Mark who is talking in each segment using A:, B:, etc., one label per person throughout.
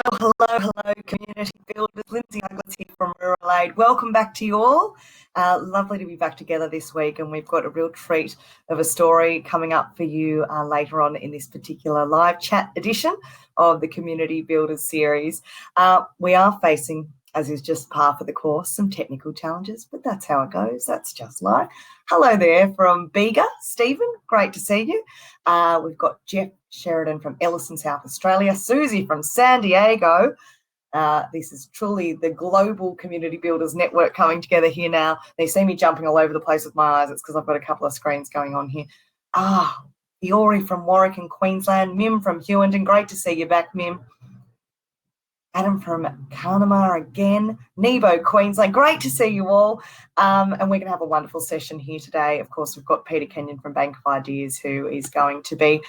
A: Hello, community builders. Lindsay Douglas here from Rural Aid. Welcome back to you all. Lovely to be back together this week, and we've got a real treat of a story coming up for you later on in this particular live chat edition of the Community Builders series. We are facing, as is just par for the course, some technical challenges, but that's how it goes. That's just life. Hello there from Bega, Stephen. Great to see you. We've got Jeff Sheridan from Ellison, South Australia, Susie from San Diego. This is truly the global community builders network coming together here now. They see me jumping all over the place with my eyes. It's because I've got a couple of screens going on here. Iori from Warwick in Queensland, Mim from Hewington. Great to see you back, Mim. Adam from Carnamar again, Nebo, Queensland. Great to see you all. And we're going to have a wonderful session here today. Of course, we've got Peter Kenyon from Bank of Ideas, who is going to be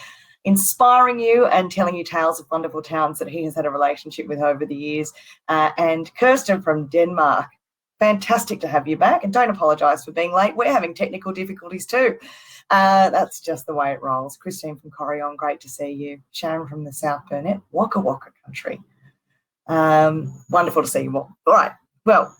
A: inspiring you and telling you tales of wonderful towns that he has had a relationship with over the years. And Kirsten from Denmark. Fantastic to have you back. And don't apologise for being late. We're having technical difficulties too. That's just the way it rolls. Christine from Corryong, great to see you. Sharon from the South Burnett, Waka Waka country. Wonderful to see you all. All right. Well,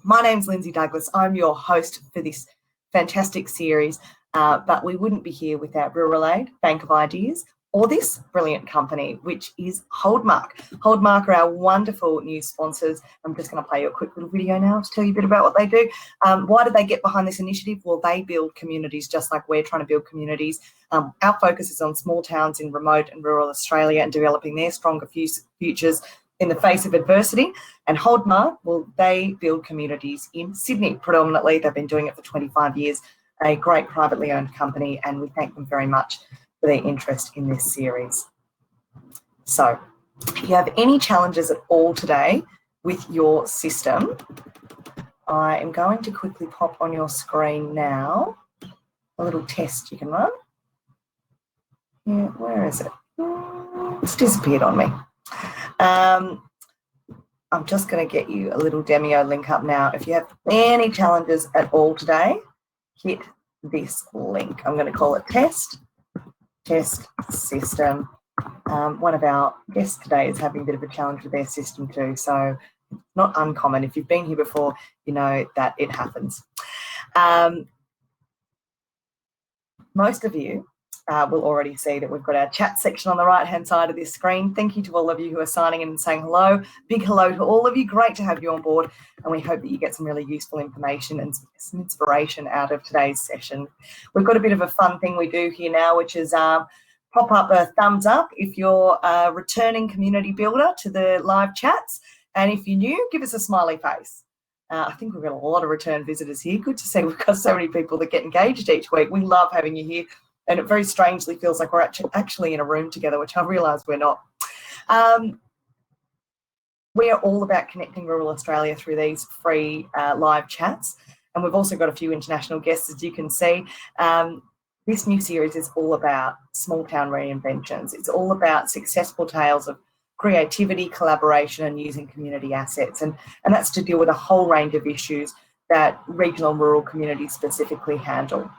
A: my name's Lindsay Douglas. I'm your host for this fantastic series, but we wouldn't be here without Rural Aid, Bank of Ideas, or this brilliant company, which is Holdmark. Holdmark are our wonderful new sponsors. I'm just going to play you a quick little video now to tell you a bit about what they do. Why did they get behind this initiative? Well, they build communities just like we're trying to build communities. Our focus is on small towns in remote and rural Australia and developing their stronger futures in the face of adversity. And Holdmark, well, they build communities in Sydney predominantly. They've been doing it for 25 years, a great privately owned company, and we thank them very much for their interest in this series. So if you have any challenges at all today with your system, I am going to quickly pop on your screen now a little test you can run. Yeah, where is it? It's disappeared on me. I'm just going to get you a little Demio link up now. If you have any challenges at all today, hit this link. I'm going to call it test system. One of our guests today is having a bit of a challenge with their system too, so not uncommon. If you've been here before, you know that it happens. Most of you will already see that we've got our chat section on the right-hand side of this screen. Thank you to all of you who are signing in and saying hello. Big hello to all of you. Great to have you on board, and we hope that you get some really useful information and some inspiration out of today's session. We've got a bit of a fun thing we do here now, which is pop up a thumbs up if you're a returning community builder to the live chats, and if you're new, give us a smiley face. I think we've got a lot of return visitors here. Good to see we've got so many people that get engaged each week. We love having you here. And it very strangely feels like we're actually in a room together, which I realise we're not. We are all about connecting rural Australia through these free live chats. And we've also got a few international guests, as you can see. This new series is all about small town reinventions. It's all about successful tales of creativity, collaboration, and using community assets. And that's to deal with a whole range of issues that regional and rural communities specifically handle.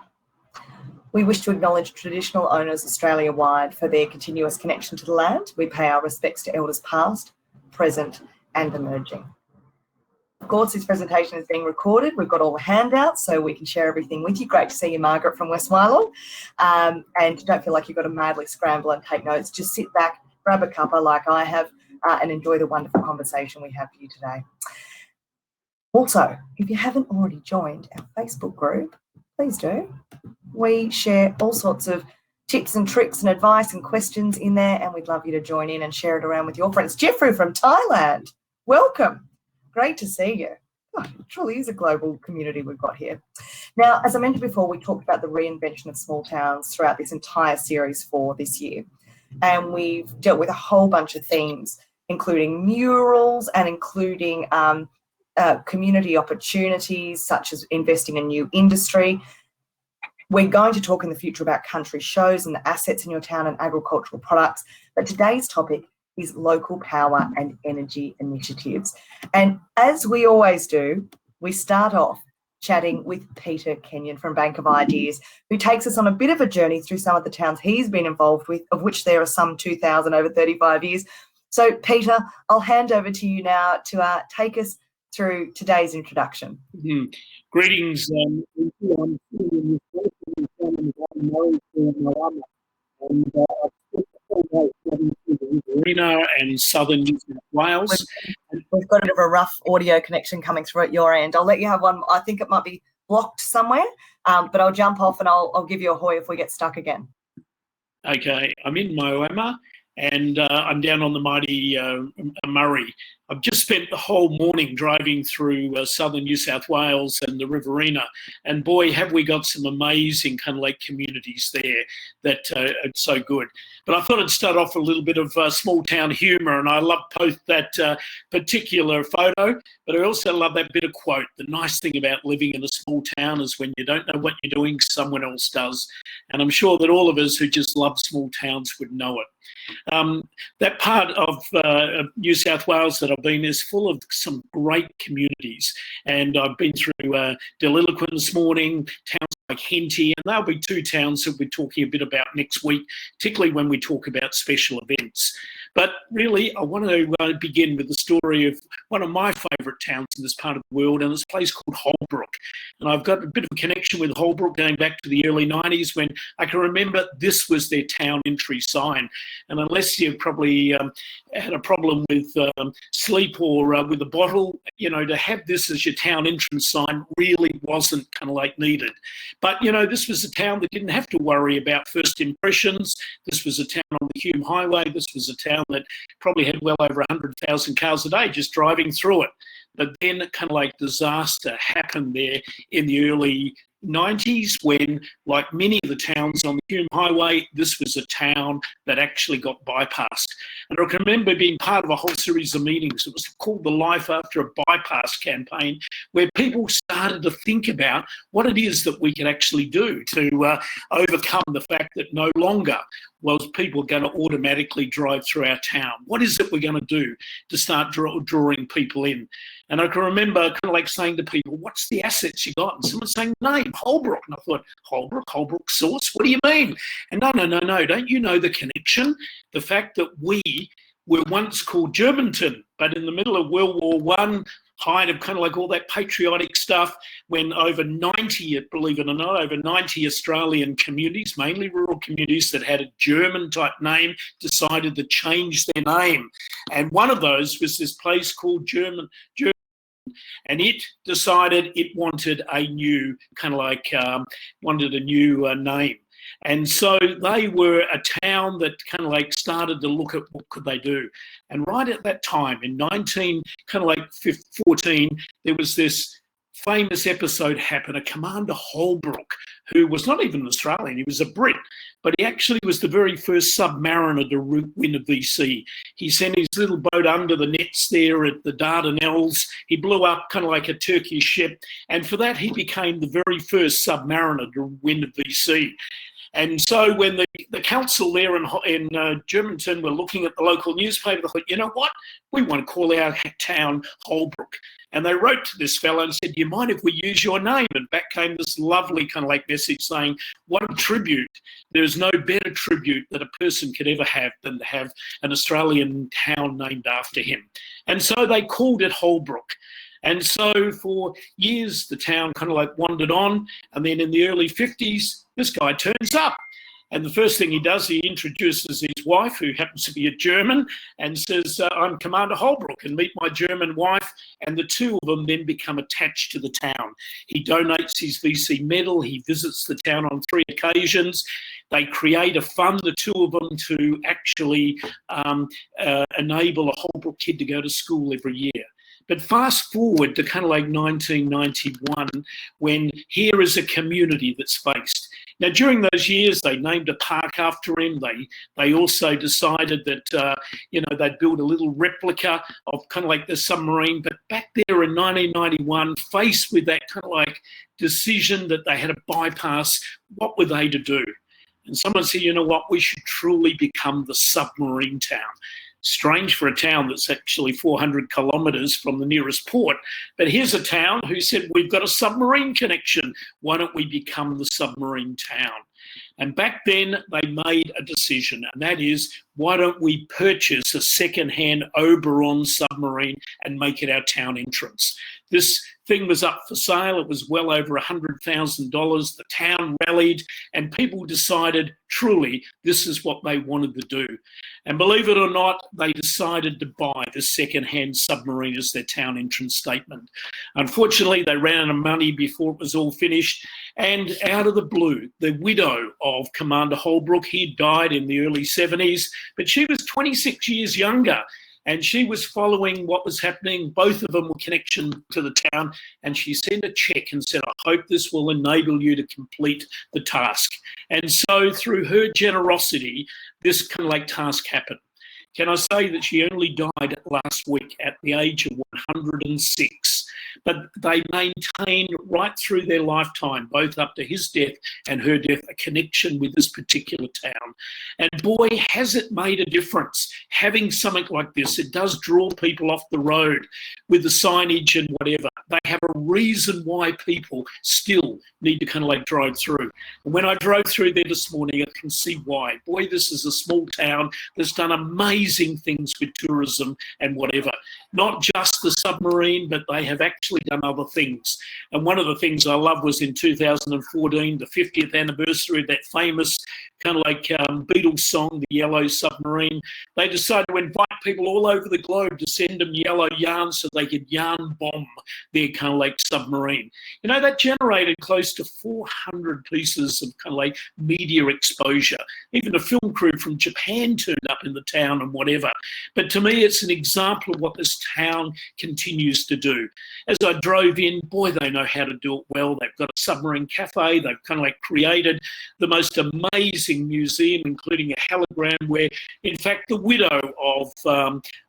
A: We wish to acknowledge traditional owners Australia-wide for their continuous connection to the land. We pay our respects to elders past, present and emerging. Of course, this presentation is being recorded. We've got all the handouts so we can share everything with you. Great to see you, Margaret from West Wyalong. And don't feel like you've got to madly scramble and take notes. Just sit back, grab a cuppa like I have, and enjoy the wonderful conversation we have for you today. Also, if you haven't already joined our Facebook group, please do. We share all sorts of tips and tricks and advice and questions in there, and we'd love you to join in and share it around with your friends. Jeffrey from Thailand, welcome. Great to see you. Oh, it truly is a global community we've got here. Now, as I mentioned before, we talked about the reinvention of small towns throughout this entire series for this year, and we've dealt with a whole bunch of themes, including murals and including community opportunities such as investing in new industry. We're going to talk in the future about country shows and the assets in your town and agricultural products, but today's topic is local power and energy initiatives. And as we always do, we start off chatting with Peter Kenyon from Bank of Ideas, who takes us on a bit of a journey through some of the towns he's been involved with, of which there are some 2,000 over 35 years, So, Peter, I'll hand over to you now to take us through today's introduction.
B: Greetings. I'm and I've spent the whole day traveling through the Riverina and southern New South Wales.
A: We've got a bit of a rough audio connection coming through at your end. I'll let you have one. I think it might be blocked somewhere, but I'll jump off and I'll give you a hoy if we get stuck again.
B: Okay, I'm in Moama and I'm down on the mighty Murray. I've just spent the whole morning driving through southern New South Wales and the Riverina, and boy, have we got some amazing kind of like communities there that are so good. But I thought I'd start off with a little bit of small town humour, and I love both that particular photo, but I also love that bit of quote. The nice thing about living in a small town is when you don't know what you're doing, someone else does. And I'm sure that all of us who just love small towns would know it. That part of New South Wales that I've been is full of some great communities, and I've been through Deliloquin this morning, towns like Henty, and there'll be two towns that we're talking a bit about next week, particularly when we talk about special events. But really, I want to begin with the story of one of my favourite towns in this part of the world, and it's a place called Holbrook. And I've got a bit of a connection with Holbrook going back to the early 90s when I can remember this was their town entry sign. And unless you've probably had a problem with sleep or with a bottle, you know, to have this as your town entrance sign really wasn't kind of like needed. But, you know, this was a town that didn't have to worry about first impressions. This was a town on the Hume Highway. This was a town that probably had well over 100,000 cars a day just driving through it. But then kind of like disaster happened there in the early 90s when, like many of the towns on the Hume Highway, this was a town that actually got bypassed. And I can remember being part of a whole series of meetings. It was called the Life After a Bypass campaign, where people started to think about what it is that we can actually do to overcome the fact that no longer was people going to automatically drive through our town. What is it we're going to do to start drawing people in? And I can remember kind of like saying to people, what's the assets you got? And someone saying, name, Holbrook. And I thought, Holbrook sauce? What do you mean? And no, don't you know the connection? The fact that we were once called Germantown, but in the middle of World War I, height of kind of like all that patriotic stuff, when over 90, believe it or not, over 90 Australian communities, mainly rural communities that had a German type name, decided to change their name. And one of those was this place called German, and it decided it wanted a new kind of like, wanted a new name. And so they were a town that kind of like started to look at what could they do. And right at that time, in 1914, there was this famous episode happen. A Commander Holbrook, who was not even an Australian, he was a Brit, but he actually was the very first submariner to win a VC. He sent his little boat under the nets there at the Dardanelles. He blew up kind of like a Turkish ship, and for that he became the very first submariner to win a VC. And so when the council there in Germantown were looking at the local newspaper, they thought, you know what, we want to call our town Holbrook. And they wrote to this fellow and said, do you mind if we use your name? And back came this lovely kind of like message saying, what a tribute. There's no better tribute that a person could ever have than to have an Australian town named after him. And so they called it Holbrook. And so for years, the town kind of like wandered on. And then in the early 50s, this guy turns up. And the first thing he does, he introduces his wife, who happens to be a German, and says, I'm Commander Holbrook, and meet my German wife. And the two of them then become attached to the town. He donates his VC medal. He visits the town on 3 occasions. They create a fund, the two of them, to actually enable a Holbrook kid to go to school every year. But fast forward to kind of like 1991, when here is a community that's faced. Now, during those years, they named a park after him. They also decided that, they'd build a little replica of kind of like the submarine. But back there in 1991, faced with that kind of like decision that they had to bypass, what were they to do? And someone said, you know what, we should truly become the submarine town. Strange for a town that's actually 400 kilometres from the nearest port. But here's a town who said, we've got a submarine connection. Why don't we become the submarine town? And back then they made a decision, and that is, why don't we purchase a second-hand Oberon submarine and make it our town entrance? This thing was up for sale. It was well over $100,000. The town rallied and people decided truly this is what they wanted to do. And believe it or not, they decided to buy the second-hand submarine as their town entrance statement. Unfortunately, they ran out of money before it was all finished. And out of the blue, the widow of Commander Holbrook, he died in the early 70s, but she was 26 years younger. And she was following what was happening. Both of them were connection to the town. And she sent a check and said, I hope this will enable you to complete the task. And so through her generosity, this kind of like task happened. Can I say that she only died last week at the age of 106? But they maintained right through their lifetime, both up to his death and her death, a connection with this particular town. And boy, has it made a difference. Having something like this, it does draw people off the road with the signage and whatever. They have a reason why people still need to kind of like drive through. And when I drove through there this morning, I can see why. Boy, this is a small town that's done amazing things with tourism and whatever. Not just the submarine, but they have actually done other things. And one of the things I love was in 2014, the 50th anniversary of that famous kind of like Beatles song, The Yellow Submarine. They decided to invite people all over the globe to send them yellow yarn so they could yarn bomb their kind of like submarine. You know, that generated close to 400 pieces of kind of like media exposure. Even a film crew from Japan turned up in the town and whatever. But to me, it's an example of what this town continues to do. As I drove in, boy, they know how to do it well. They've got a submarine cafe. They've kind of like created the most amazing museum, including a hologram where, in fact, the widow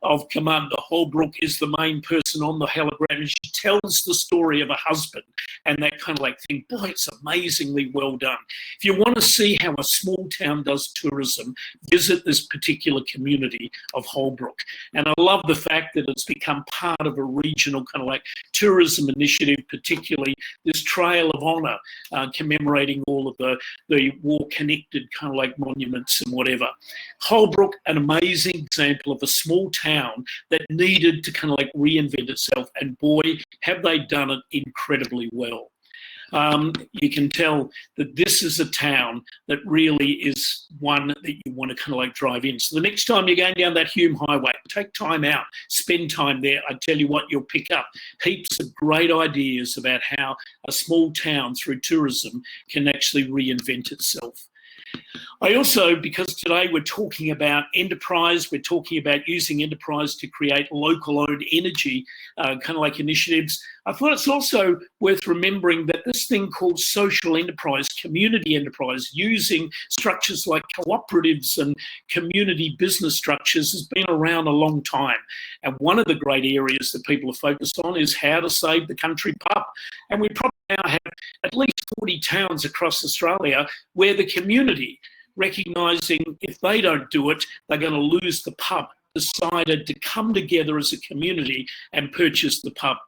B: of Commander Holbrook is the main person on the hologram, and she tells the story of a husband and that kind of like thing. Boy, it's amazingly well done. If you want to see how a small town does tourism, visit this particular community of Holbrook. And I love the fact that it's become part of a regional kind of like tourism initiative, particularly this Trail of Honour, commemorating all of the war-connected kind of like monuments and whatever. Holbrook, an amazing example of a small town that needed to kind of like reinvent itself, and boy, have they done it incredibly well. You can tell that this is a town that really is one that you want to kind of like drive in. So the next time you're going down that Hume Highway, take time out, spend time there. I tell you what, you'll pick up heaps of great ideas about how a small town through tourism can actually reinvent itself. I also, because today we're talking about enterprise, we're talking about using enterprise to create local-owned energy kind of like initiatives, I thought it's also worth remembering that this thing called social enterprise, community enterprise, using structures like cooperatives and community business structures has been around a long time. And one of the great areas that people are focused on is how to save the country pub. And we probably now have at least 40 towns across Australia where the community, recognising if they don't do it, they're going to lose the pub, decided to come together as a community and purchase the pub.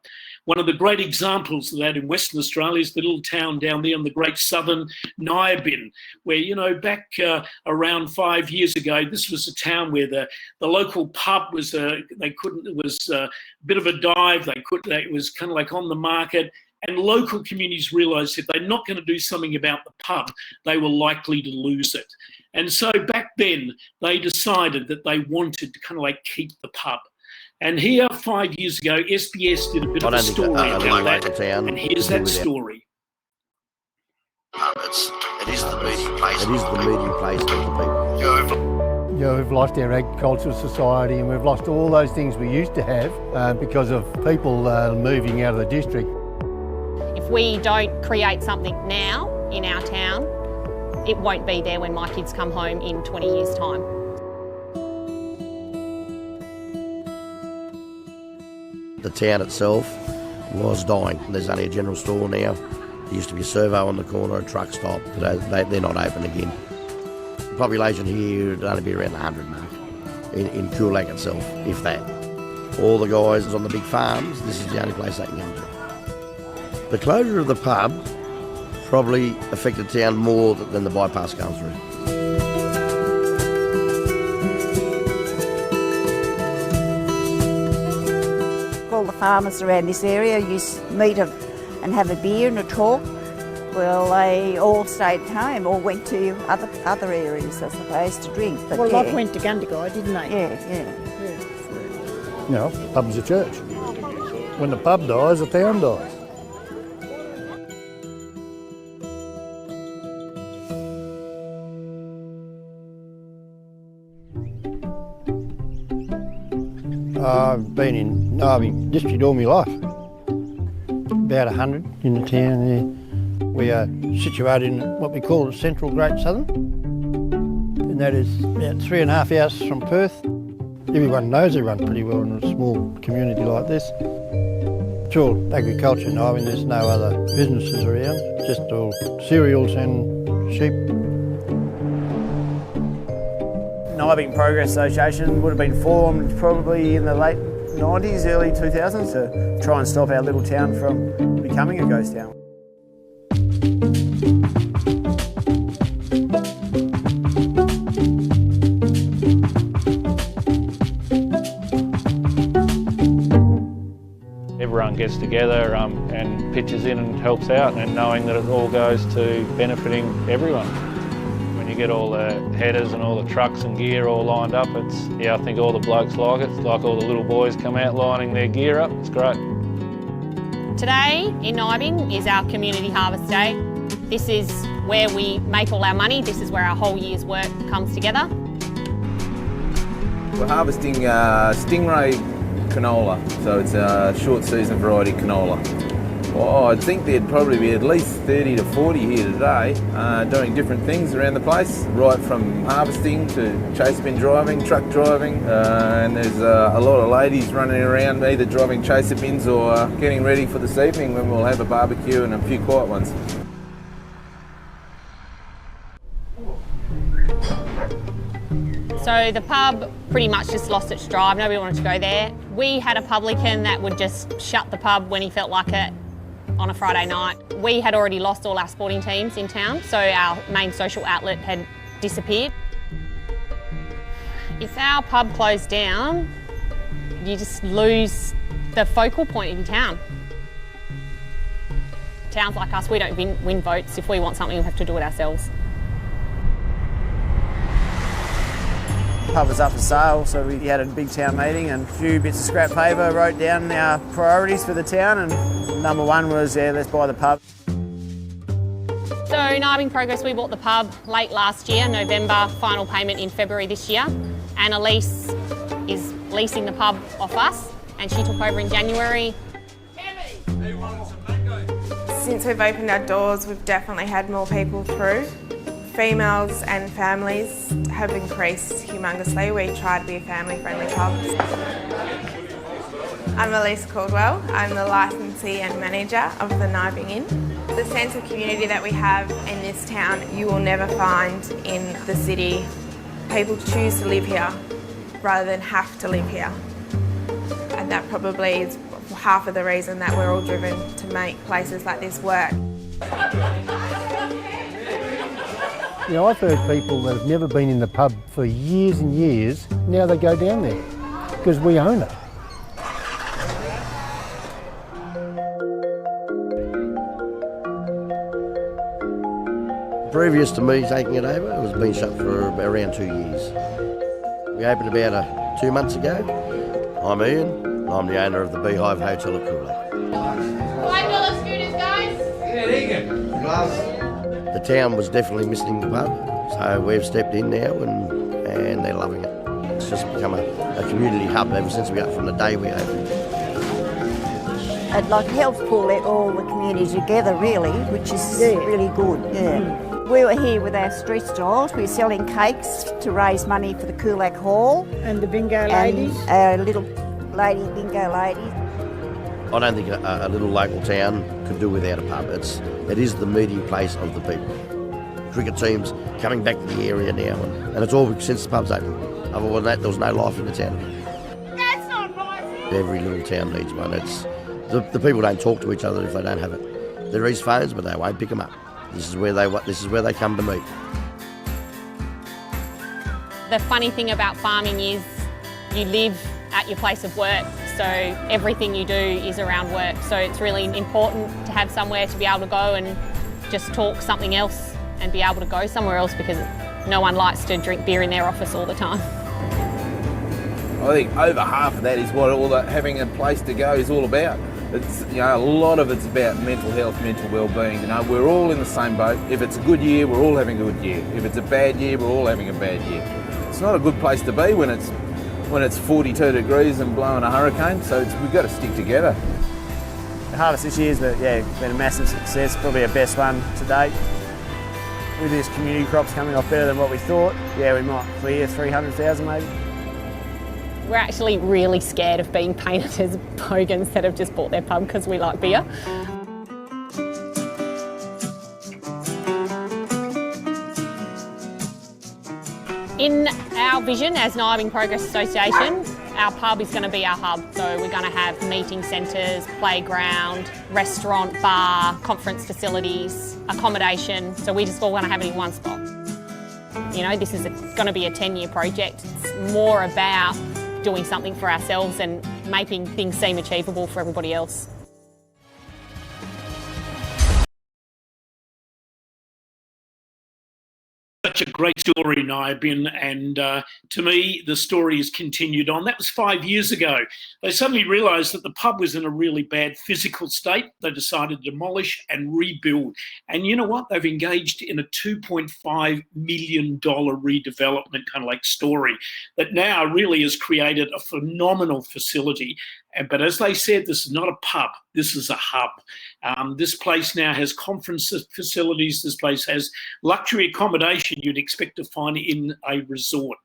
B: One of the great examples of that in Western Australia is the little town down there in the great southern Nyabin, where, you know, back around 5 years ago, this was a town where the local pub was, it was a bit of a dive, it was kind of like on the market. And local communities realised if they're not going to do something about the pub, they were likely to lose it. And so back then, they decided that they wanted to kind of like keep the pub. And here, 5 years ago, SBS did a bit of a story about that. And here's that story.
C: It is the meeting place. It is the meeting place of the people.
D: You know, we've lost our agricultural society and we've lost all those things we used to have because of people moving out of the district.
E: If we don't create something now in our town, it won't be there when my kids come home in 20 years' time.
C: The town itself was dying. There's only a general store now. There used to be a servo on the corner, a truck stop. They're not open again. The population here would only be around the 100 mark in Corryong itself, if that. All the guys on the big farms, this is the only place they can come to. The closure of the pub probably affected town more than the bypass going through.
F: farmers around this area used to meet and have a beer and a talk. Well, they all stayed at home or went to other areas, I suppose, to drink. But
G: well, a lot went to Gundagai, didn't they?
F: Yeah.
D: You know, pub's a church. When the pub dies, the town dies. I've been in Narving district all my life. About 100 in the town there. We are situated in what we call the Central Great Southern, and that is about 3.5 hours from Perth. Everyone knows everyone pretty well in a small community like this. It's all agriculture in Narving, there's no other businesses around, just all cereals and sheep.
H: Narving Progress Association would have been formed probably in the late 90s, early 2000s to try and stop our little town from becoming a ghost town.
I: Everyone gets together and pitches in and helps out, and knowing that it all goes to benefiting everyone. When you get all the headers and all the trucks and gear all lined up, I think all the blokes like it. It's like all the little boys come out lining their gear up. It's great.
E: Today in Nibing is our Community Harvest Day. This is where we make all our money. This is where our whole year's work comes together.
J: We're harvesting stingray canola, so it's a short season variety canola. Well, I think there'd probably be at least 30 to 40 here today doing different things around the place, right from harvesting to chase bin driving, truck driving, and there's a lot of ladies running around either driving chaser bins or getting ready for this evening when we'll have a barbecue and a few quiet ones.
E: So the pub pretty much just lost its drive. Nobody wanted to go there. We had a publican that would just shut the pub when he felt like it on a Friday night. We had already lost all our sporting teams in town, so our main social outlet had disappeared. If our pub closed down, you just lose the focal point in town. Towns like us, we don't win votes. If we want something, we have to do it ourselves.
H: The pub was up for sale, so we had a big town meeting and a few bits of scrap paper, wrote down our priorities for the town, and number one was, let's buy the pub.
E: So Nibing Progress, we bought the pub late last year, November, final payment in February this year, and Elise is leasing the pub off us, and she took over in January.
K: Since we've opened our doors, we've definitely had more people through. Females and families have increased humongously. We try to be a family-friendly pub. I'm Elise Caldwell. I'm the licensee and manager of the Nibing Inn. The sense of community that we have in this town, you will never find in the city. People choose to live here rather than have to live here. And that probably is half of the reason that we're all driven to make places like this work.
D: You know, I've heard people that have never been in the pub for years and years, now they go down there because we own it.
C: Previous to me taking it over, it was been shut for around 2 years. We opened about 2 months ago. I'm Ian, I'm the owner of the Beehive Hotel at Corryong
E: $5 scooters, guys.
C: The town was definitely missing the pub, so we've stepped in now and they're loving it. It's just become a community hub ever since from the day we opened.
F: It helps pull all the community together really, which is really good, We were here with our street stalls. We were selling cakes to raise money for the Kulak Hall.
G: And the bingo ladies.
F: And our little bingo ladies.
C: I don't think a little local town could do without a pub. It is the meeting place of the people. Cricket teams coming back to the area now, and it's all since the pub's open. Other than that, there was no life in the town.
E: That's not right.
C: Every little town needs one. The people don't talk to each other if they don't have it. There is phones, but they won't pick them up. This is where they come to meet.
E: The funny thing about farming is you live at your place of work, so everything you do is around work. So it's really important to have somewhere to be able to go and just talk something else and be able to go somewhere else, because no one likes to drink beer in their office all the time.
J: I think over half of that is what all that having a place to go is all about. It's, you know, a lot of it's about mental health, mental well-being. You know, we're all in the same boat. If it's a good year, we're all having a good year. If it's a bad year, we're all having a bad year. It's not a good place to be when it's 42 degrees and blowing a hurricane. So we've got to stick together.
H: The harvest this year's been a massive success, probably our best one to date. With this community crops coming off better than what we thought, yeah, we might clear 300,000 maybe.
E: We're actually really scared of being painted as bogans that have just bought their pub because we like beer. In our vision as Nyabing Progress Association, our pub is going to be our hub. So we're going to have meeting centres, playground, restaurant, bar, conference facilities, accommodation. So we just all want to have it in one spot. You know, this is going to be a 10-year project. It's more about doing something for ourselves and making things seem achievable for everybody else.
B: Such a great story, Nyabing, and to me, the story has continued on. That was 5 years ago. They suddenly realised that the pub was in a really bad physical state. They decided to demolish and rebuild. And you know what? They've engaged in a $2.5 million redevelopment kind of like story that now really has created a phenomenal facility. But as they said, this is not a pub, this is a hub. This place now has conference facilities, this place has luxury accommodation you'd expect to find in a resort.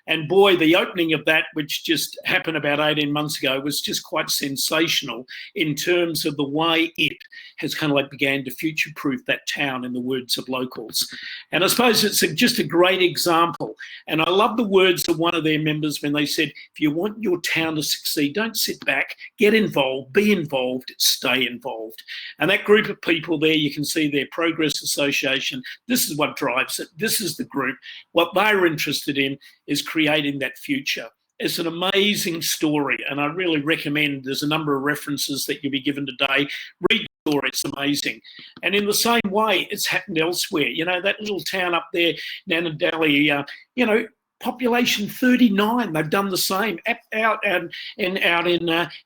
B: And boy, the opening of that, which just happened about 18 months ago, was just quite sensational in terms of the way it has kind of like began to future-proof that town, in the words of locals. And I suppose it's just a great example. And I love the words of one of their members when they said, if you want your town to succeed, don't sit back, get involved, be involved, stay involved. And that group of people there, you can see their Progress Association, this is what drives it. This is the group. What they're interested in is creating that future. It's an amazing story, and I really recommend, there's a number of references that you'll be given today. Read the story, it's amazing. And in the same way, it's happened elsewhere. You know, that little town up there, Nanadali, you know, population 39, they've done the same. Out in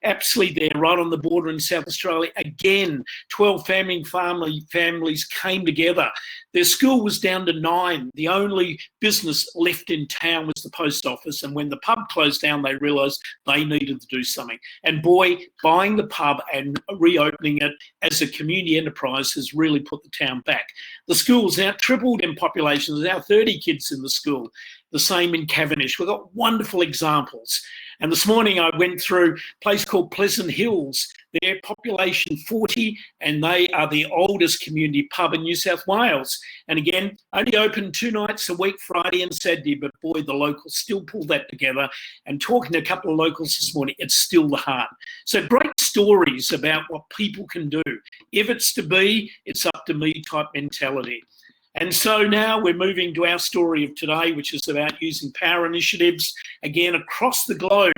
B: Apsley there, right on the border in South Australia, again, 12 families came together. Their school was down to 9. The only business left in town was the post office. And when the pub closed down, they realised they needed to do something. And boy, buying the pub and reopening it as a community enterprise has really put the town back. The school's now tripled in population. There's now 30 kids in the school. The same in Cavendish. We've got wonderful examples. And this morning I went through a place called Pleasant Hills. Their population 40, and they are the oldest community pub in New South Wales. And again, only open 2 nights a week, Friday and Saturday, but boy, the locals still pull that together. And talking to a couple of locals this morning, it's still the heart. So great stories about what people can do. If it's to be, it's up to me type mentality. And so now we're moving to our story of today, which is about using power initiatives, again, across the globe.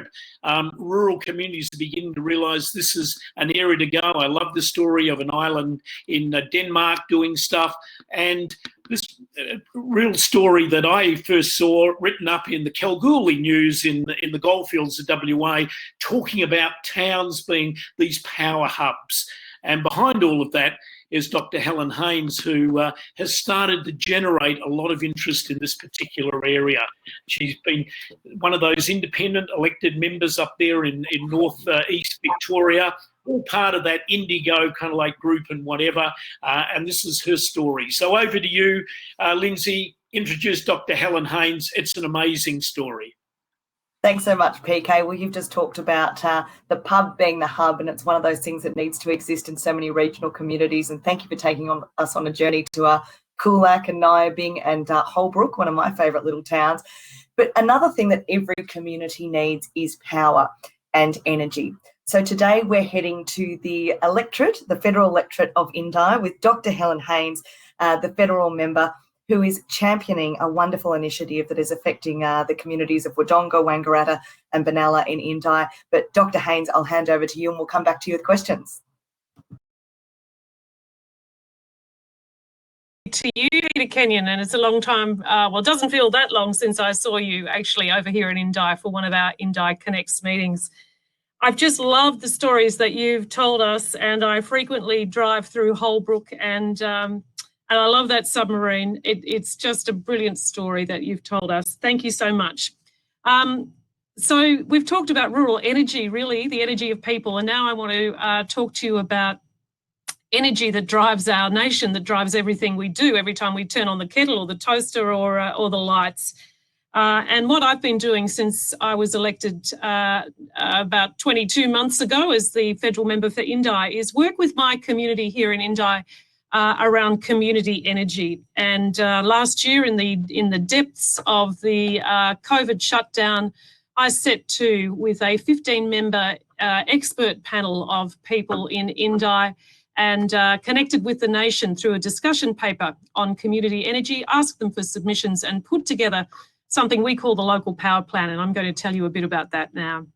B: Rural communities are beginning to realise this is an area to go. I love the story of an island in Denmark doing stuff. And this real story that I first saw written up in the Kalgoorlie News in the goldfields of WA, talking about towns being these power hubs. And behind all of that is Dr. Helen Haynes, who has started to generate a lot of interest in this particular area. She's been one of those independent elected members up there in north east Victoria, all part of that Indigo kind of like group and whatever, and this is her story. So over to you, Lindsay. Introduce Dr. Helen Haynes. It's an amazing story.
A: Thanks so much, PK. Well, you've just talked about the pub being the hub, and it's one of those things that needs to exist in so many regional communities. And thank you for taking us on a journey to Coolac and Nyabing and Holbrook, one of my favourite little towns. But another thing that every community needs is power and energy. So today we're heading to the electorate, the federal electorate of Indi, with Dr. Helen Haynes, the federal member who is championing a wonderful initiative that is affecting the communities of Wodonga, Wangaratta and Benalla in Indi. But Dr. Haynes, I'll hand over to you and we'll come back to you with questions.
L: To you, Peter Kenyon, and it's a long time, well, it doesn't feel that long since I saw you actually over here in Indi for one of our Indi Connects meetings. I've just loved the stories that you've told us, and I frequently drive through Holbrook, and I love that submarine. It's just a brilliant story that you've told us. Thank you so much. So we've talked about rural energy, really, the energy of people, and now I want to talk to you about energy that drives our nation, that drives everything we do every time we turn on the kettle or the toaster or the lights. And what I've been doing since I was elected about 22 months ago as the federal member for Indi is work with my community here in Indi around community energy. And last year in the depths of the COVID shutdown, I set to with a 15-member expert panel of people in Indi and connected with the nation through a discussion paper on community energy, asked them for submissions and put together something we call the local power plan. And I'm going to tell you a bit about that now.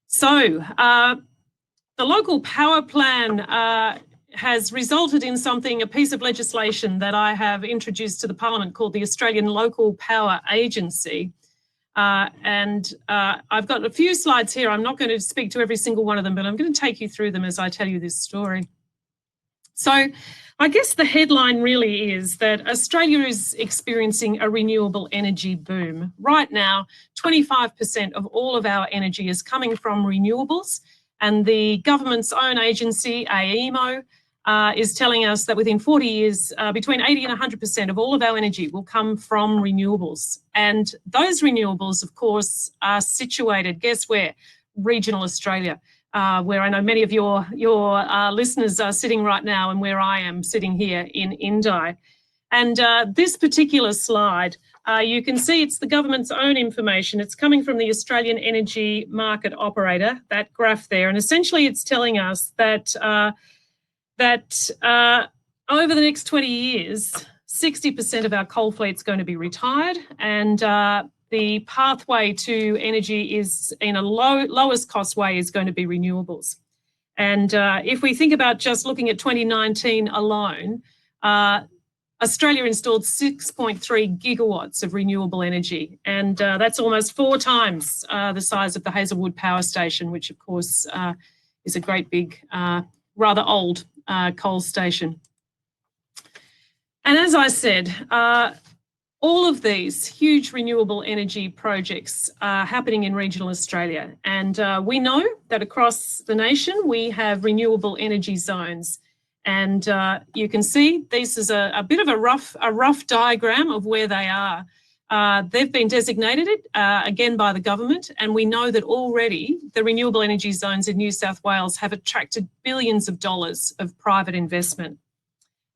L: So the local power plan has resulted in a piece of legislation that I have introduced to the Parliament called the Australian Local Power Agency. And I've got a few slides here. I'm not going to speak to every single one of them, but I'm going to take you through them as I tell you this story. So I guess the headline really is that Australia is experiencing a renewable energy boom. Right now, 25% of all of our energy is coming from renewables, and the government's own agency, AEMO, is telling us that within 40 years, between 80 and 100% of all of our energy will come from renewables. And those renewables, of course, are situated, guess where? Regional Australia, where I know many of your listeners are sitting right now and where I am sitting here in Indi. And this particular slide, you can see it's the government's own information. It's coming from the Australian Energy Market Operator, that graph there. And essentially it's telling us that over the next 20 years, 60% of our coal fleet's going to be retired, and the pathway to energy is in a lowest cost way is going to be renewables. And if we think about just looking at 2019 alone, Australia installed 6.3 gigawatts of renewable energy, and that's almost 4 times the size of the Hazelwood Power Station, which of course is a great big, rather old coal station. And as I said, all of these huge renewable energy projects are happening in regional Australia. And we know that across the nation, we have renewable energy zones. And you can see this is a bit of a rough diagram of where they are. They've been designated again by the government, and we know that already the renewable energy zones in New South Wales have attracted billions of dollars of private investment.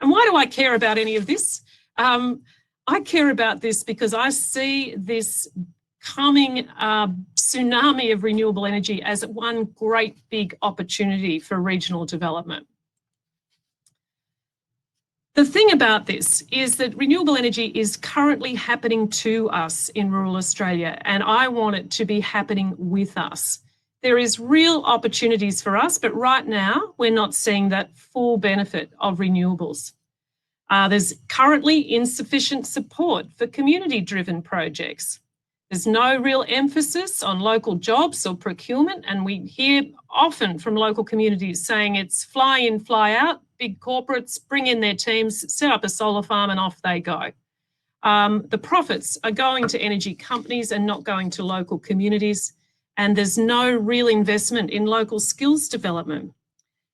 L: And why do I care about any of this? I care about this because I see this coming tsunami of renewable energy as one great big opportunity for regional development. The thing about this is that renewable energy is currently happening to us in rural Australia, and I want it to be happening with us. There is real opportunities for us, but right now we're not seeing that full benefit of renewables. There's currently insufficient support for community-driven projects. There's no real emphasis on local jobs or procurement, and we hear often from local communities saying it's fly in, fly out. Big corporates bring in their teams, set up a solar farm and off they go. The profits are going to energy companies and not going to local communities, and there's no real investment in local skills development.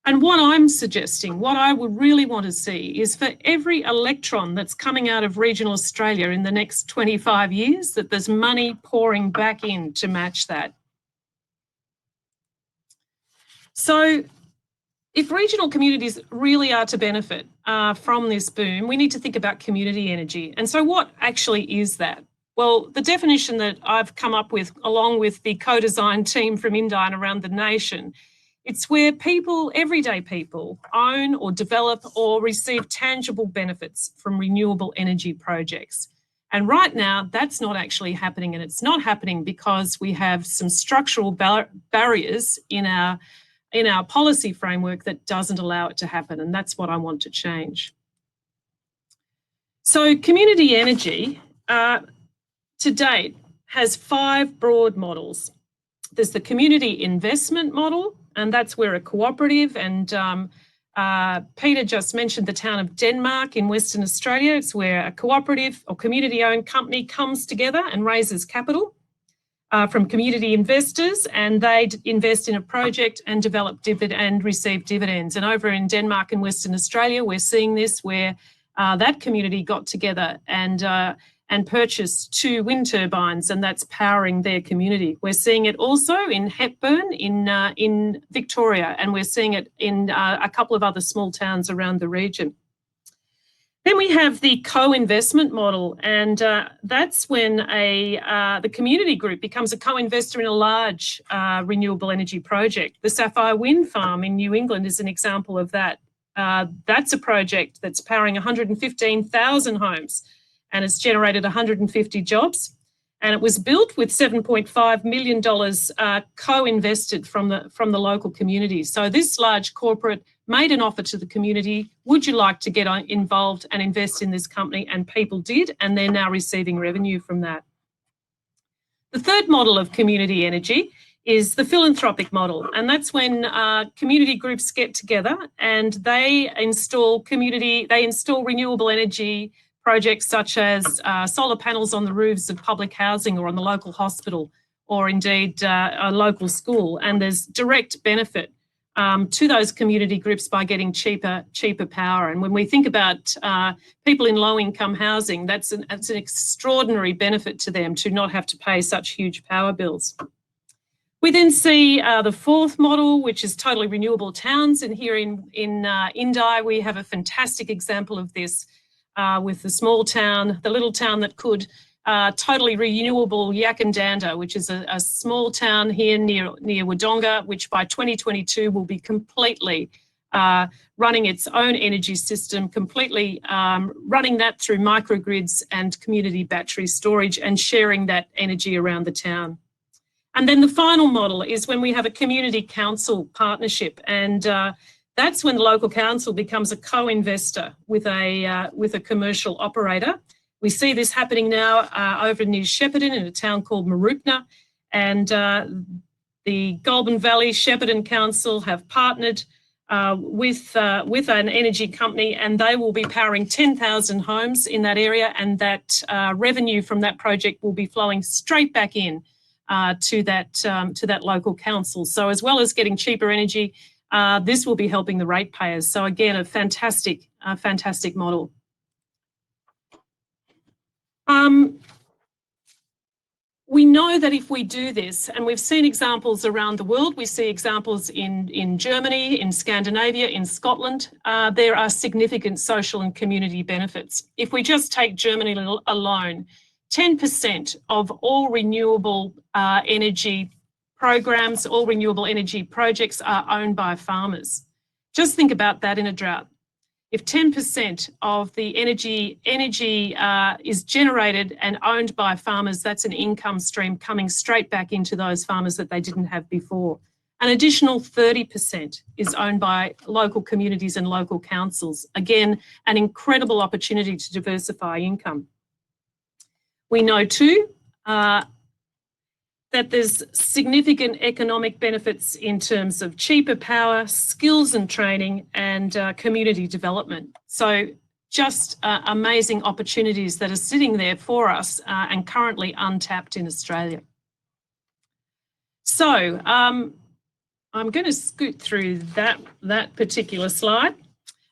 L: And what I'm suggesting, what I would really want to see is for every electron that's coming out of regional Australia in the next 25 years, that there's money pouring back in to match that. So if regional communities really are to benefit from this boom, we need to think about community energy. And so what actually is that? Well, the definition that I've come up with, along with the co-design team from Indi and around the nation, It's where people, everyday people, own or develop or receive tangible benefits from renewable energy projects. And right now, that's not actually happening, and it's not happening because we have some structural barriers in our policy framework that doesn't allow it to happen, and that's what I want to change. So community energy, to date, has 5 broad models. There's the community investment model, and that's where a cooperative, and Peter just mentioned the town of Denmark in Western Australia. It's where a cooperative or community-owned company comes together and raises capital from community investors, and they invest in a project and develop and receive dividends. And over in Denmark and Western Australia, we're seeing this where that community got together and purchased 2 wind turbines, and that's powering their community. We're seeing it also in Hepburn in Victoria, and we're seeing it in a couple of other small towns around the region. Then we have the co-investment model, and that's when the community group becomes a co-investor in a large renewable energy project. The Sapphire Wind Farm in New England is an example of that. That's a project that's powering 115,000 homes, and it's generated 150 jobs. And it was built with $7.5 million co-invested from the local community. So this large corporate made an offer to the community, would you like to get involved and invest in this company? And people did, and they're now receiving revenue from that. The third model of community energy is the philanthropic model, and that's when community groups get together and they install renewable energy projects such as solar panels on the roofs of public housing or on the local hospital, or indeed a local school. And there's direct benefit to those community groups by getting cheaper power. And when we think about people in low-income housing, that's an extraordinary benefit to them to not have to pay such huge power bills. We then see the fourth model, which is totally renewable towns. And here in Indi, we have a fantastic example of this with the small town, the little town that could totally renewable Yakandanda, which is a small town here near Wodonga, which by 2022 will be completely running its own energy system, completely running that through microgrids and community battery storage and sharing that energy around the town. And then the final model is when we have a community council partnership, and that's when the local council becomes a co-investor with a commercial operator. We see this happening now over near Shepparton in a town called Mooroopna, and the Goulburn Valley Shepparton Council have partnered with an energy company, and they will be powering 10,000 homes in that area, and that revenue from that project will be flowing straight back in to that local council. So as well as getting cheaper energy, this will be helping the ratepayers. So again, a fantastic model. We know that if we do this, and we've seen examples around the world, we see examples in Germany, in Scandinavia, in Scotland, there are significant social and community benefits. If we just take Germany alone, 10% of all renewable energy programs, all renewable energy projects are owned by farmers. Just think about that in a drought. If 10% of the energy is generated and owned by farmers, that's an income stream coming straight back into those farmers that they didn't have before. An additional 30% is owned by local communities and local councils. Again, an incredible opportunity to diversify income. We know too that there's significant economic benefits in terms of cheaper power, skills and training, and community development. So just amazing opportunities that are sitting there for us and currently untapped in Australia. So I'm going to scoot through that particular slide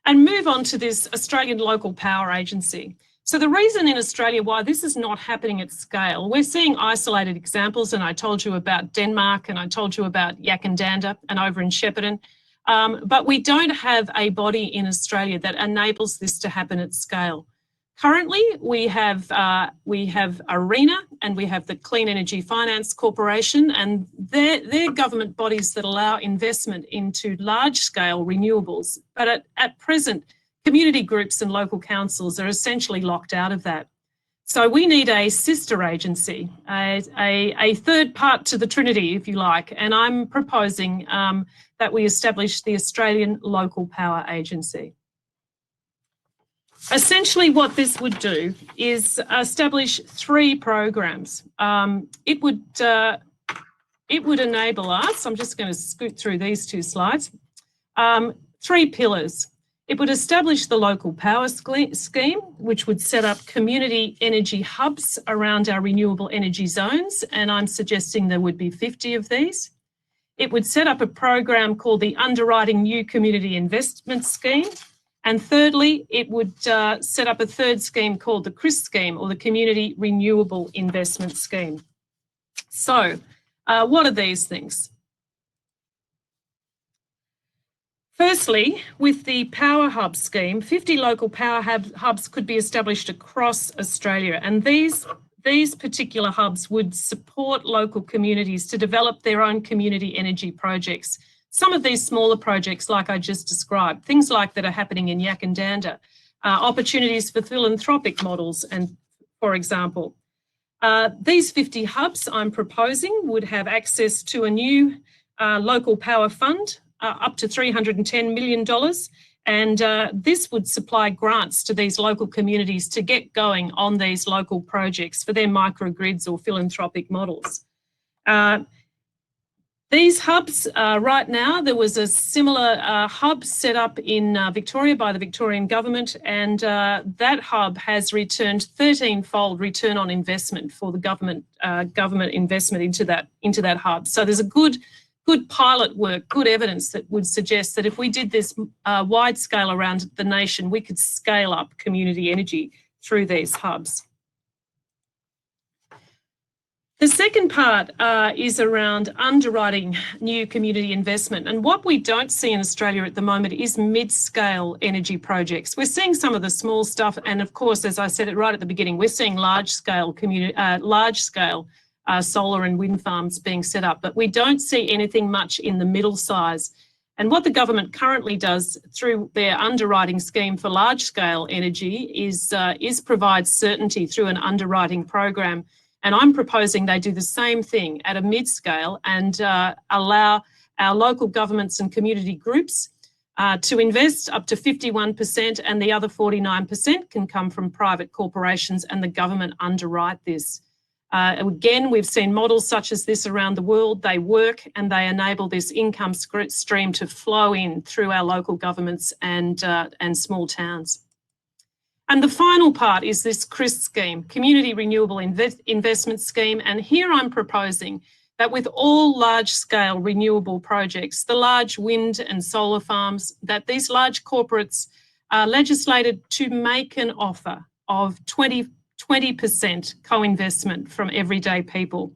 L: and move on to this Australian Local Power Agency. So the reason in Australia why this is not happening at scale, we're seeing isolated examples, and I told you about Denmark and I told you about Yakandanda and over in Shepparton, but we don't have a body in Australia that enables this to happen at scale. Currently, we have ARENA and we have the Clean Energy Finance Corporation, and they're government bodies that allow investment into large-scale renewables. But at present, community groups and local councils are essentially locked out of that. So we need a sister agency, a third part to the Trinity, if you like, and I'm proposing that we establish the Australian Local Power Agency. Essentially what this would do is establish 3 programs. It would enable us, I'm just going to scoot through these 2 slides, 3 pillars. It would establish the local power scheme, which would set up community energy hubs around our renewable energy zones, and I'm suggesting there would be 50 of these. It would set up a program called the Underwriting New Community Investment Scheme. And thirdly, it would set up a third scheme called the CRIS scheme, or the Community Renewable Investment Scheme. So what are these things? Firstly, with the Power Hub scheme, 50 local power hubs could be established across Australia, and these particular hubs would support local communities to develop their own community energy projects. Some of these smaller projects, like I just described, things like that are happening in Yakandanda, opportunities for philanthropic models, and for example. These 50 hubs I'm proposing would have access to a new local power fund, up to $310 million, and this would supply grants to these local communities to get going on these local projects for their microgrids or philanthropic models. These hubs, right now, there was a similar hub set up in Victoria by the Victorian government, and that hub has returned 13-fold return on investment for the government investment into that hub. So there's a good pilot work, good evidence that would suggest that if we did this wide scale around the nation, we could scale up community energy through these hubs. The second part is around underwriting new community investment. And what we don't see in Australia at the moment is mid-scale energy projects. We're seeing some of the small stuff. And of course, as I said it right at the beginning, we're seeing large-scale solar and wind farms being set up, but we don't see anything much in the middle size. And what the government currently does through their underwriting scheme for large-scale energy is provide certainty through an underwriting program. And I'm proposing they do the same thing at a mid-scale and allow our local governments and community groups to invest up to 51%, and the other 49% can come from private corporations, and the government underwrite this. Again, we've seen models such as this around the world. They work and they enable this income stream to flow in through our local governments and small towns. And the final part is this CRIS scheme, Community Renewable Investment Scheme. And here I'm proposing that with all large-scale renewable projects, the large wind and solar farms, that these large corporates are legislated to make an offer of 20% co-investment from everyday people.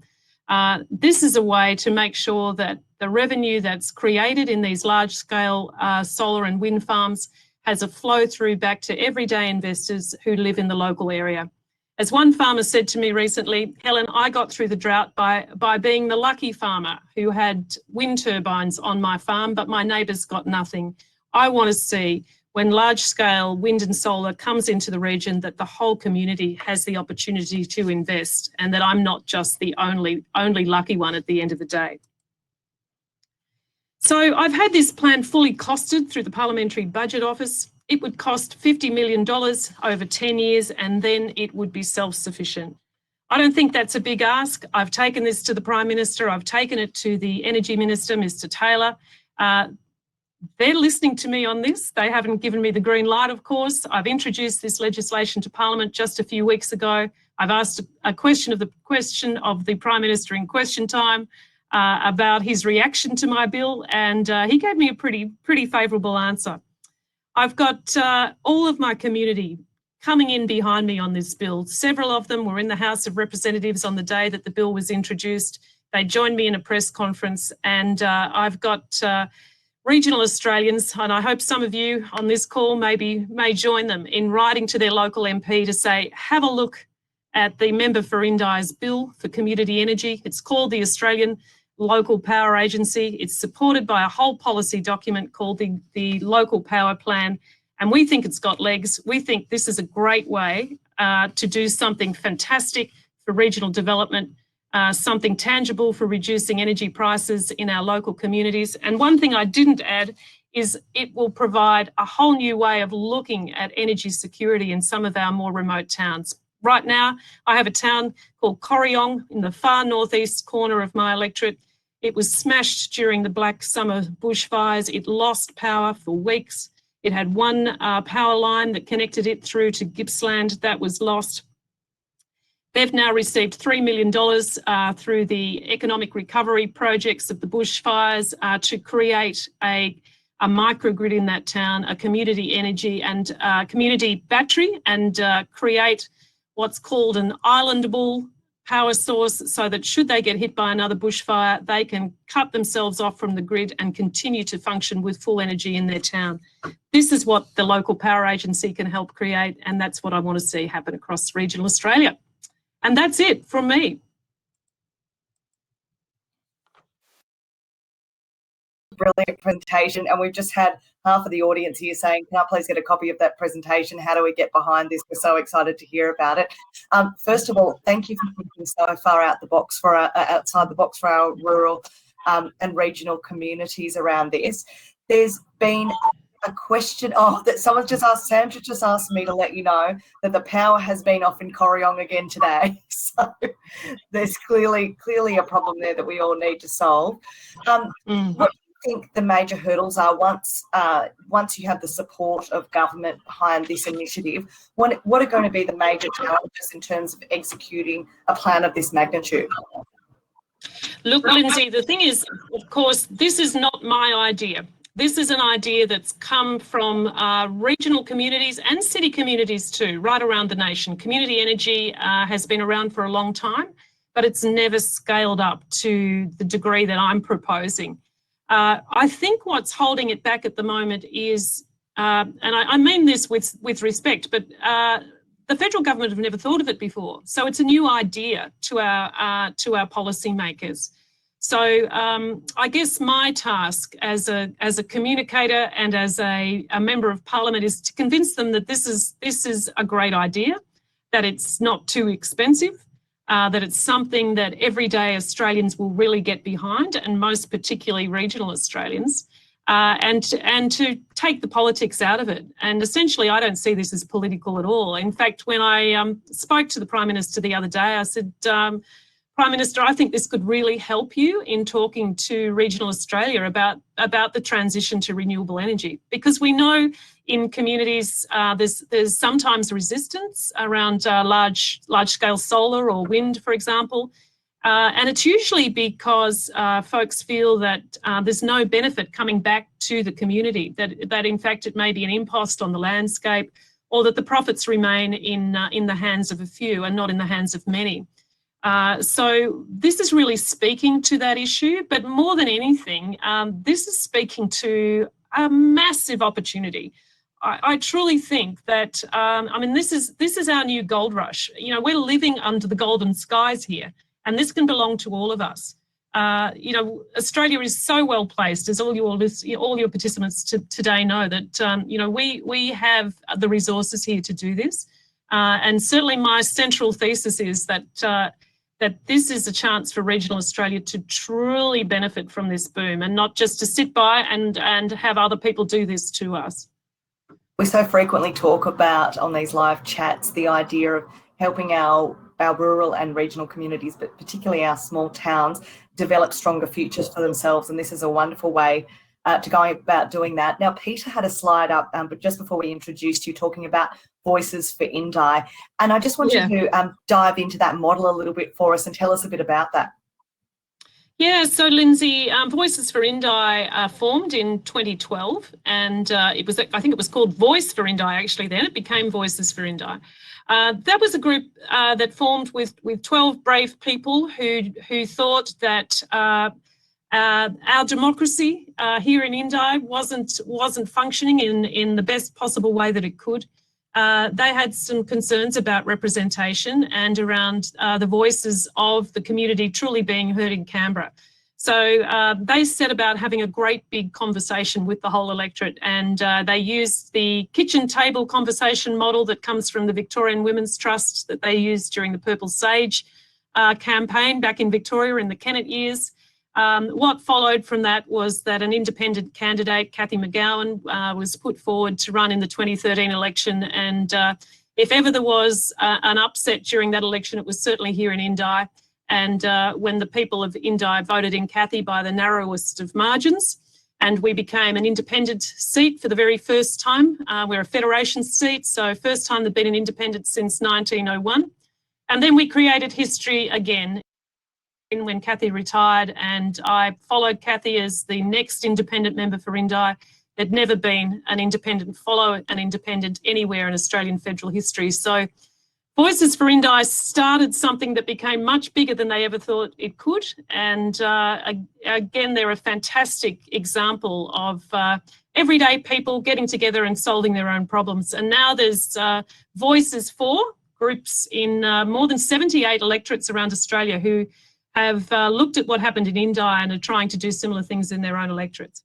L: This is a way to make sure that the revenue that's created in these large-scale solar and wind farms has a flow through back to everyday investors who live in the local area. As one farmer said to me recently, Helen, I got through the drought by being the lucky farmer who had wind turbines on my farm, but my neighbours got nothing. I want to see when large-scale wind and solar comes into the region that the whole community has the opportunity to invest, and that I'm not just the only lucky one at the end of the day. So I've had this plan fully costed through the Parliamentary Budget Office. It would cost $50 million over 10 years, and then it would be self-sufficient. I don't think that's a big ask. I've taken this to the Prime Minister. I've taken it to the Energy Minister, Mr. Taylor. They're listening to me on this. They haven't given me the green light, of course. I've introduced this legislation to Parliament just a few weeks ago. I've asked a question of the Prime Minister in question time about his reaction to my bill, and he gave me a pretty favourable answer. I've got all of my community coming in behind me on this bill. Several of them were in the House of Representatives on the day that the bill was introduced. They joined me in a press conference, and I've got regional Australians, and I hope some of you on this call may join them in writing to their local MP to say, have a look at the member for Indi's bill for community energy. It's called the Australian Local Power Agency. It's supported by a whole policy document called the Local Power Plan, and we think it's got legs. We think this is a great way to do something fantastic for regional development, something tangible for reducing energy prices in our local communities. And one thing I didn't add is it will provide a whole new way of looking at energy security in some of our more remote towns. Right now, I have a town called Corryong in the far northeast corner of my electorate. It was smashed during the Black Summer bushfires. It lost power for weeks. It had one power line that connected it through to Gippsland that was lost. They've now received $3 million through the economic recovery projects of the bushfires to create a microgrid in that town, a community energy and community battery, and create what's called an islandable power source, so that should they get hit by another bushfire, they can cut themselves off from the grid and continue to function with full energy in their town. This is what the Local Power Agency can help create, and that's what I want to see happen across regional Australia. And that's it from me.
A: Brilliant presentation, and we've just had half of the audience here saying, can I please get a copy of that presentation? How do we get behind this? We're so excited to hear about it. First of all, thank you for thinking so far outside the box for our rural and regional communities around this. There's been a question that someone just asked, Sandra just asked me to let you know that the power has been off in Corryong again today. So there's clearly a problem there that we all need to solve. What do you think the major hurdles are once you have the support of government behind this initiative? What are going to be the major challenges in terms of executing a plan of this magnitude?
L: Look, Lindsay, the thing is, of course, this is not my idea. This is an idea that's come from regional communities and city communities too, right around the nation. Community energy has been around for a long time, but it's never scaled up to the degree that I'm proposing. I think what's holding it back at the moment is, and I mean this with respect, but the federal government have never thought of it before. So it's a new idea to our policymakers. So I guess my task as a communicator and as a member of Parliament is to convince them that this is a great idea, that it's not too expensive, that it's something that everyday Australians will really get behind, and most particularly regional Australians, and to take the politics out of it. And essentially, I don't see this as political at all. In fact, when I spoke to the Prime Minister the other day, I said, Prime Minister, I think this could really help you in talking to regional Australia about the transition to renewable energy, because we know in communities there's sometimes resistance around large-scale solar or wind, for example, and it's usually because folks feel that there's no benefit coming back to the community, that in fact it may be an impost on the landscape, or that the profits remain in the hands of a few and not in the hands of many. So this is really speaking to that issue, but more than anything, this is speaking to a massive opportunity. I truly think that, I mean, this is our new gold rush. You know, we're living under the golden skies here, and this can belong to all of us. You know, Australia is so well placed, as all your participants today know, that you know, we have the resources here to do this, and certainly my central thesis is that this is a chance for regional Australia to truly benefit from this boom, and not just to sit by and have other people do this to us.
A: We so frequently talk about on these live chats the idea of helping our rural and regional communities, but particularly our small towns, develop stronger futures for themselves. And this is a wonderful way to go about doing that. Now, Peter had a slide up, but just before we introduced you, talking about Voices for Indi. And I just want you to dive into that model a little bit for us and tell us a bit about that.
L: Yeah, so Lindsay, Voices for Indi formed in 2012, and I think it was called Voice for Indi actually then. It became Voices for Indi. That was a group that formed with 12 brave people who thought that Our democracy here in Indi wasn't functioning in the best possible way that it could. They had some concerns about representation and around the voices of the community truly being heard in Canberra. So they set about having a great big conversation with the whole electorate, and they used the kitchen table conversation model that comes from the Victorian Women's Trust that they used during the Purple Sage campaign back in Victoria in the Kennett years. What followed from that was that an independent candidate, Cathy McGowan, was put forward to run in the 2013 election, and if ever there was an upset during that election, it was certainly here in Indi. And when the people of Indi voted in Cathy by the narrowest of margins, and we became an independent seat for the very first time. We're a federation seat, so first time they've been an independent since 1901. And then we created history again when Cathy retired, and I followed Cathy as the next independent member for Indi. There'd never been an independent follow an independent anywhere in Australian federal history. So Voices for Indi started something that became much bigger than they ever thought it could. And again, they're a fantastic example of everyday people getting together and solving their own problems. And now there's Voices for groups in more than 78 electorates around Australia who have looked at what happened in Indi and are trying to do similar things in their own electorates.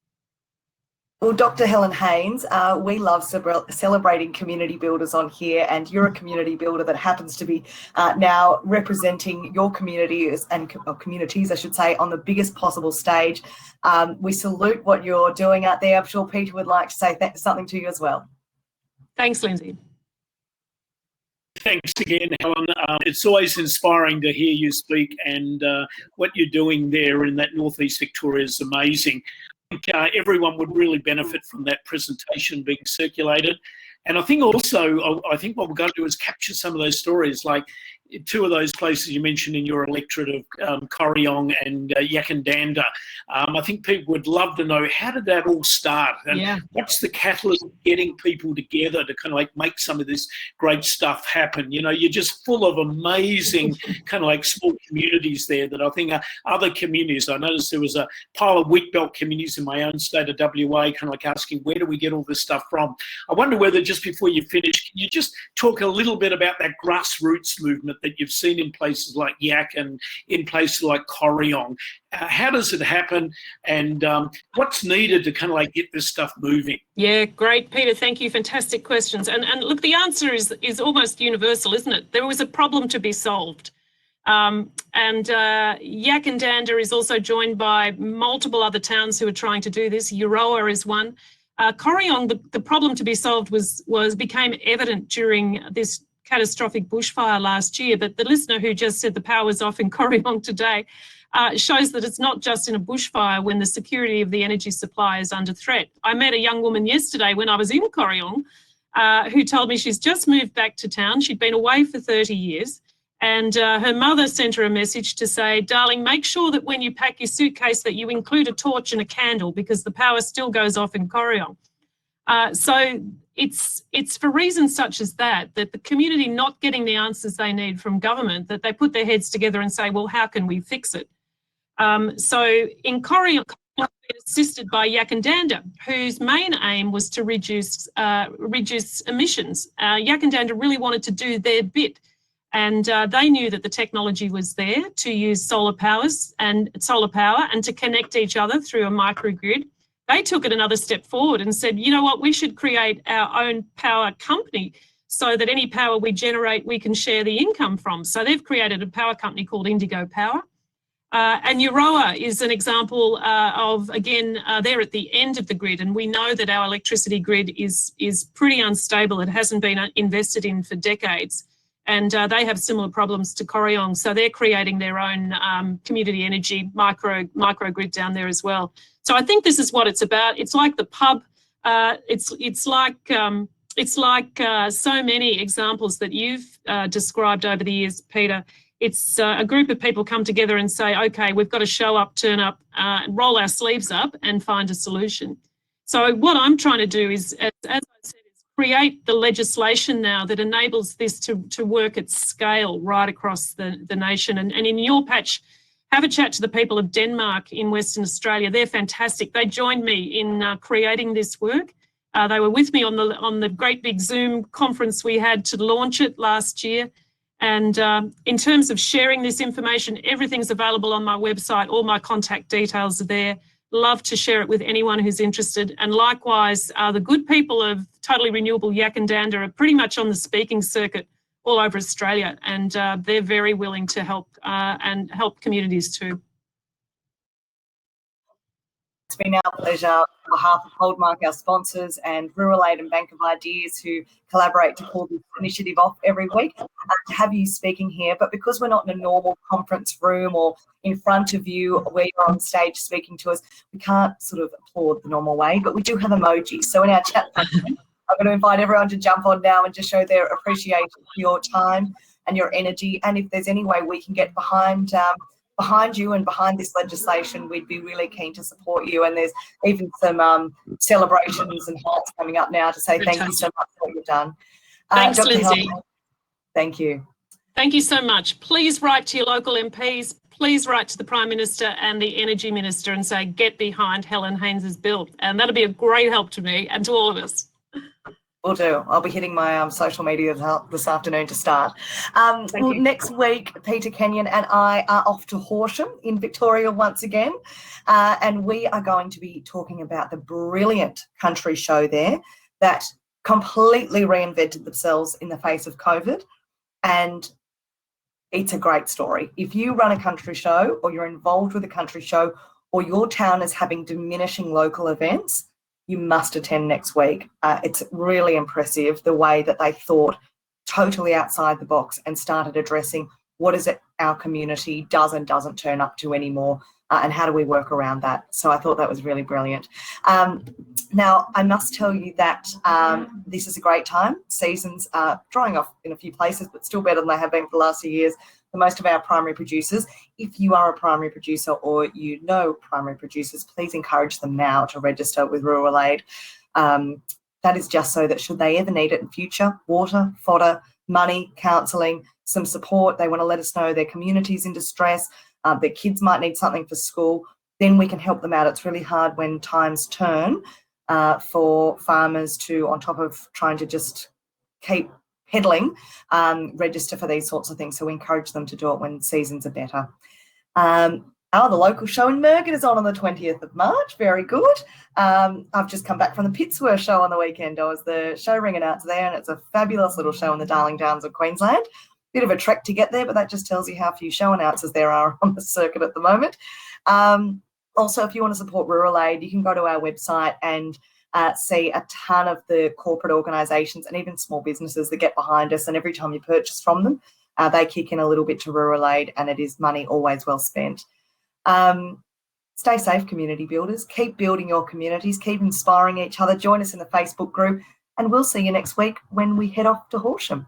A: Well, Dr. Helen Haynes, we love celebrating community builders on here, and you're a community builder that happens to be now representing your communities and communities, I should say, on the biggest possible stage. We salute what you're doing out there. I'm sure Peter would like to say something to you as well.
L: Thanks, Lindsay.
B: Thanks again, Helen. It's always inspiring to hear you speak, and what you're doing there in that northeast Victoria is amazing. I think everyone would really benefit from that presentation being circulated. And I think also, I think what we're going to do is capture some of those stories, like two of those places you mentioned in your electorate of Corryong and Yakandanda. I think people would love to know, how did that all start? And what's the catalyst of getting people together to kind of like make some of this great stuff happen? You know, you're just full of amazing kind of like small communities there that I think are other communities. I noticed there was a pile of wheat belt communities in my own state of WA kind of like asking, where do we get all this stuff from? I wonder whether, just before you finish, can you just talk a little bit about that grassroots movement that you've seen in places like Yak and in places like Corryong? How does it happen, and what's needed to kind of like get this stuff moving?
L: Yeah, great, Peter. Thank you. Fantastic questions. And look, the answer is almost universal, isn't it? There was a problem to be solved. Yakandanda is also joined by multiple other towns who are trying to do this. Euroa is one. Corryong, the problem to be solved became evident during this catastrophic bushfire last year, but the listener who just said the power was off in Corryong today shows that it's not just in a bushfire when the security of the energy supply is under threat. I met a young woman yesterday when I was in Corryong who told me she's just moved back to town. She'd been away for 30 years. And her mother sent her a message to say, darling, make sure that when you pack your suitcase that you include a torch and a candle, because the power still goes off in Corryong. So it's for reasons such as that the community not getting the answers they need from government, that they put their heads together and say, well, how can we fix it? So in Corryong, assisted by Yakandanda, whose main aim was to reduce emissions. Yakandanda really wanted to do their bit. And they knew that the technology was there to use solar power and to connect each other through a microgrid. They took it another step forward and said, you know what, we should create our own power company so that any power we generate, we can share the income from. So they've created a power company called Indigo Power. And Euroa is an example of, again, they're at the end of the grid, and we know that our electricity grid is pretty unstable. It hasn't been invested in for decades. And they have similar problems to Corryong, so they're creating their own community energy microgrid down there as well. So I think this is what it's about. It's like the pub. It's like so many examples that you've described over the years, Peter. It's a group of people come together and say, okay, we've got to show up, turn up, roll our sleeves up, and find a solution. So what I'm trying to do is, as I said, create the legislation now that enables this to work at scale right across the nation. And in your patch, have a chat to the people of Denmark in Western Australia. They're fantastic. They joined me in creating this work. They were with me on the great big Zoom conference we had to launch it last year. And in terms of sharing this information, everything's available on my website. All my contact details are there. Love to share it with anyone who's interested. And likewise, the good people of Totally Renewable Yackandandah are pretty much on the speaking circuit all over Australia, and they're very willing to help and help communities too.
A: It's been our pleasure on behalf of Holdmark, our sponsors, and Rural Aid and Bank of Ideas, who collaborate to pull this initiative off every week, to have you speaking here. But because we're not in a normal conference room or in front of you where you're on stage speaking to us, we can't sort of applaud the normal way, but we do have emojis. So in our chat function, I'm going to invite everyone to jump on now and just show their appreciation for your time and your energy. And if there's any way we can get behind you and behind this legislation, we'd be really keen to support you. And there's even some celebrations and hearts coming up now to say thank you so much for what you've done.
L: Thanks,
A: Dr.
L: Lindsay.
A: Helen, thank you.
L: Thank you so much. Please write to your local MPs. Please write to the Prime Minister and the Energy Minister and say, get behind Helen Haynes' bill. And that'll be a great help to me and to all of us.
A: Will do. I'll be hitting my social media this afternoon to start. Next week, Peter Kenyon and I are off to Horsham in Victoria once again, and we are going to be talking about the brilliant country show there that completely reinvented themselves in the face of COVID, and it's a great story. If you run a country show or you're involved with a country show or your town is having diminishing local events, you must attend next week. It's really impressive the way that they thought totally outside the box and started addressing what is it our community does and doesn't turn up to anymore, and how do we work around that. So I thought that was really brilliant. Now, I must tell you that this is a great time. Seasons are drying off in a few places, but still better than they have been for the last few years for most of our primary producers. If you are a primary producer or you know primary producers, please encourage them now to register with Rural Aid. That is just so that should they ever need it in future, water, fodder, money, counselling, some support, they want to let us know their community's in distress, their kids might need something for school, then we can help them out. It's really hard when times turn for farmers to, on top of trying to just keep peddling, register for these sorts of things. So we encourage them to do it when seasons are better. The local show in Murgott is on the 20th of March. Very good. I've just come back from the Pittsworth show on the weekend. I was the show ring announcer there, and it's a fabulous little show in the Darling Downs of Queensland. Bit of a trek to get there, but that just tells you how few show announcers there are on the circuit at the moment. Also, if you want to support Rural Aid, you can go to our website and see a ton of the corporate organisations and even small businesses that get behind us, and every time you purchase from them, they kick in a little bit to Rural Aid, and it is money always well spent. Stay safe, community builders. Keep building your communities, keep inspiring each other. Join us in the Facebook group, and we'll see you next week when we head off to Horsham.